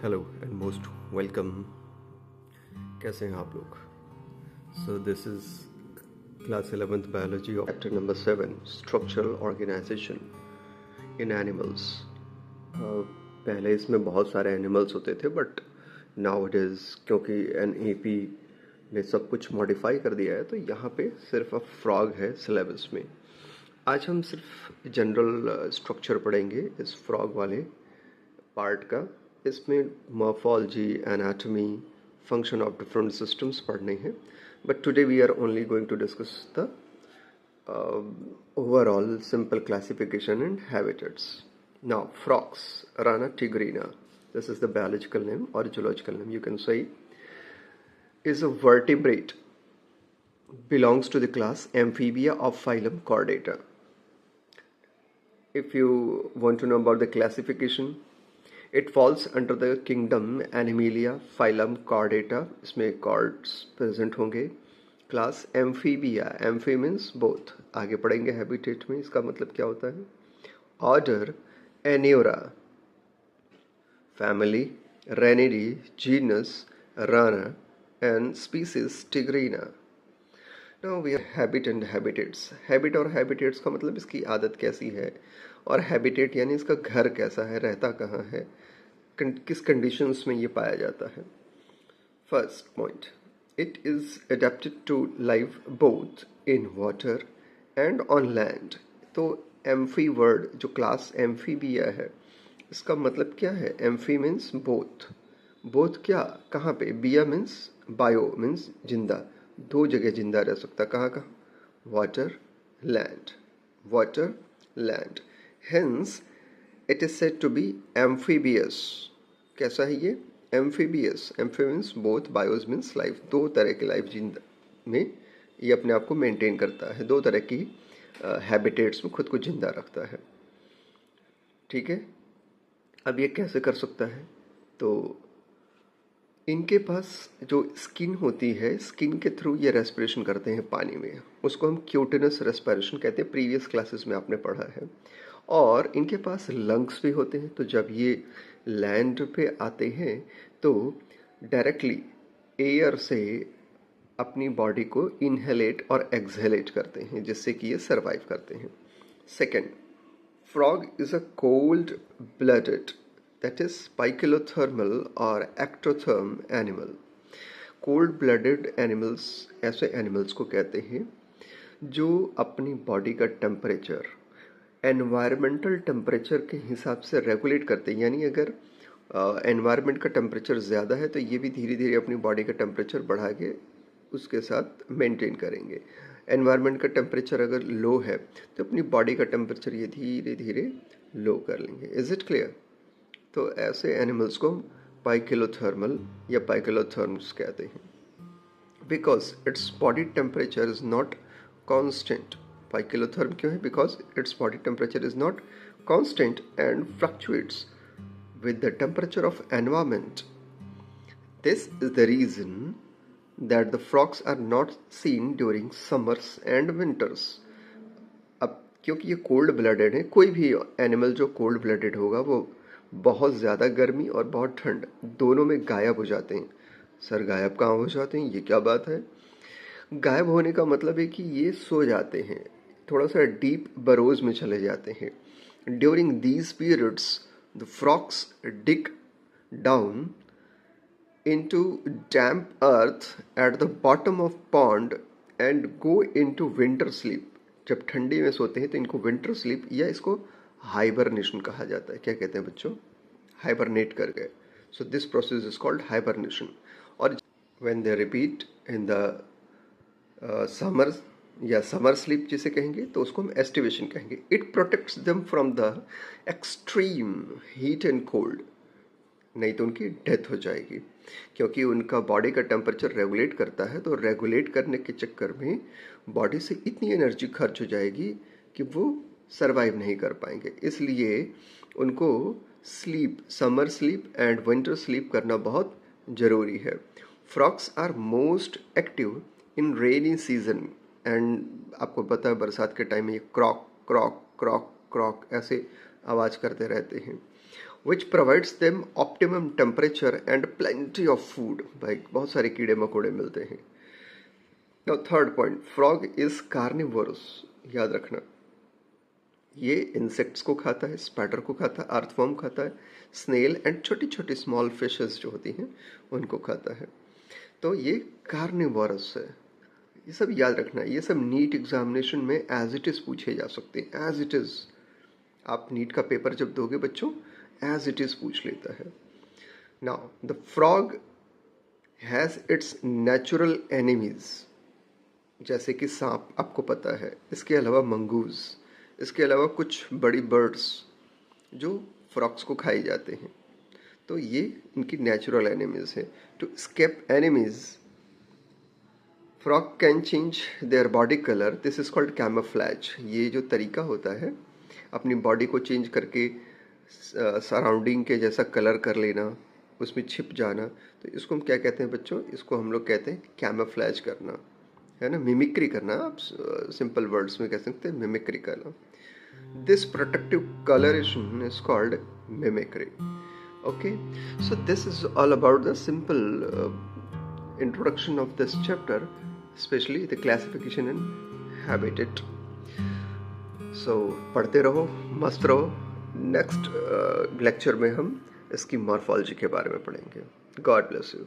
Hello and most welcome. कैसे हैं आप लोग? So this is class 11th biology of chapter number 7 structural organisation in animals. पहले इसमें बहुत सारे एनिमल्स होते थे, बट नाउ इट इज़ क्योंकि एनईपी ने सब कुछ मॉडिफाई कर दिया है, तो यहाँ पे सिर्फ अब फ्रॉग है सिलेबस में। आज हम सिर्फ जनरल स्ट्रक्चर पढ़ेंगे इस फ्रॉग वाले पार्ट का। इसमें morphology, anatomy, function of different systems पढ़ने हैं, but today we are only going to discuss the overall simple classification and habitats. Now, frogs, Rana tigrina, this is the biological name or zoological name, you can say, is a vertebrate, belongs to the class Amphibia of phylum Chordata. If you want to know about the classification, it falls under the kingdom Animalia, phylum Chordata, इसमें chords present होंगे। Class amphibia, amphi means both, आगे पढ़ेंगे habitat में इसका मतलब क्या होता है। Order anura, family ranidae, genus rana and species tigrina. Now we are habit and habitats. Habit और हैबिटेट्स का मतलब इसकी आदत कैसी है, और हैबिटेट यानी इसका घर कैसा है, रहता कहाँ है, किस कंडीशंस में ये पाया जाता है। First point, it is adapted to live both in water and on land। तो एम्फी वर्ड जो क्लास एम्फीबिया है, इसका मतलब क्या है? Amphi means both. बोथ क्या, कहाँ पे? बिया मीन्स बायो मीन्स जिंदा, दो जगह जिंदा रह सकता। कहाँ कहाँ? Water land, water land. Hence it is said to be amphibious. कैसा है ये? Amphibious. Amphi means both, bios means life, दो तरह की लाइफ जिंदा में ये अपने आप को मेंटेन करता है, दो तरह की हैबिटेट्स में खुद को जिंदा रखता है। ठीक है, अब ये कैसे कर सकता है? तो इनके पास जो स्किन होती है, स्किन के थ्रू ये रेस्पिरेशन करते हैं पानी में, उसको हम क्यूटिनस रेस्पिरेशन कहते हैं, प्रीवियस क्लासेस में आपने पढ़ा है। और इनके पास लंग्स भी होते हैं, तो जब ये लैंड पे आते हैं तो डायरेक्टली एयर से अपनी बॉडी को इनहेलेट और एक्सहेलेट करते हैं, जिससे कि ये सरवाइव करते हैं। Second, frog is a cold blooded, that is poikilothermal और ectotherm animal. Cold blooded animals ऐसे एनिमल्स को कहते हैं जो अपनी बॉडी का टेम्परेचर एनवायरमेंटल टेम्परेचर के हिसाब से रेगुलेट करते हैं। यानी अगर एनवायरनमेंट का टेम्परेचर ज़्यादा है तो ये भी धीरे धीरे अपनी बॉडी का टेम्परेचर बढ़ा के उसके साथ मेंटेन करेंगे। एनवायरनमेंट का टेम्परेचर अगर लो है तो अपनी बॉडी का टेम्परेचर ये धीरे धीरे लो कर लेंगे। Is it clear? तो ऐसे एनिमल्स को हम पाइकिलोथर्मल या पाइकिलोथर्म्स कहते हैं, because its body temperature is not constant. Poikilotherm क्यों है? Because its body temperature is not constant and fluctuates with the temperature of environment. This is the reason that the frogs are not seen during summers and winters. अब क्योंकि ये cold blooded है, कोई भी animal जो cold blooded होगा वो बहुत ज़्यादा गर्मी और बहुत ठंड दोनों में गायब हो जाते हैं। सर गायब कहाँ हो जाते हैं, ये क्या बात है? गायब होने का मतलब है कि ये सो जाते हैं, थोड़ा सा डीप बरोज में चले जाते हैं। During these periods the frogs dig down into damp earth at the bottom of pond and go into winter sleep। जब ठंडी में सोते हैं तो इनको विंटर स्लीप या इसको हाइबरनेशन कहा जाता है। क्या कहते हैं बच्चों? हाइबरनेट कर गए। So this process is called hibernation. और when they repeat in the summer या समर स्लीप जिसे कहेंगे, तो उसको हम एस्टिवेशन कहेंगे। It protects them from the extreme heat and cold, नहीं तो उनकी डेथ हो जाएगी। क्योंकि उनका बॉडी का टेम्परेचर रेगुलेट करता है, तो रेगुलेट करने के चक्कर में बॉडी से इतनी एनर्जी खर्च हो जाएगी कि वो सरवाइव नहीं कर पाएंगे। इसलिए उनको sleep, summer sleep and winter sleep करना बहुत ज़रूरी है। Frogs are most active in rainy season and आपको पता है बरसात के टाइम में ये क्रॉक क्रॉक क्रॉक क्रॉक ऐसे आवाज़ करते रहते हैं। Which provides them optimum temperature and plenty of food. भाई बहुत सारे कीड़े मकोड़े मिलते हैं। Now third point, frog is carnivorous. याद रखना, ये इंसेक्ट्स को खाता है, स्पाइडर को खाता है, अर्थवर्म खाता है, स्नेल एंड छोटी छोटी स्मॉल फिशेस जो होती हैं उनको खाता है। तो ये कार्निवोरस है। ये सब याद रखना, ये सब नीट एग्जामिनेशन में एज इट इज पूछे जा सकते हैं। एज इट इज, आप नीट का पेपर जब दोगे बच्चों, एज इट इज पूछ लेता है। Now the frog has its natural enemies, जैसे कि सांप आपको पता है, इसके अलावा मंगूज, इसके अलावा कुछ बड़ी बर्ड्स जो फ्रॉग्स को खाई जाते हैं। तो ये इनकी नेचुरल एनिमीज है। To escape enemies, frog can change their body colour, this is called camouflage. ये जो तरीका होता है अपनी बॉडी को चेंज करके सराउंडिंग के जैसा कलर कर लेना, उसमें छिप जाना, तो इसको हम क्या कहते हैं बच्चों? इसको हम लोग कहते हैं कैमोफ्लैज करना, है ना, मिमिक्री करना। आप सिंपल वर्ड्स में कह सकते हैं मिमिक्री करना। This protective coloration is called mimicry. Okay, so this is all about the simple introduction of this chapter, especially the classification and habitat. So पढ़ते रहो, मस्त रहो। नेक्स्ट लेक्चर में हम इसकी मॉर्फोलॉजी के बारे में पढ़ेंगे। God bless you.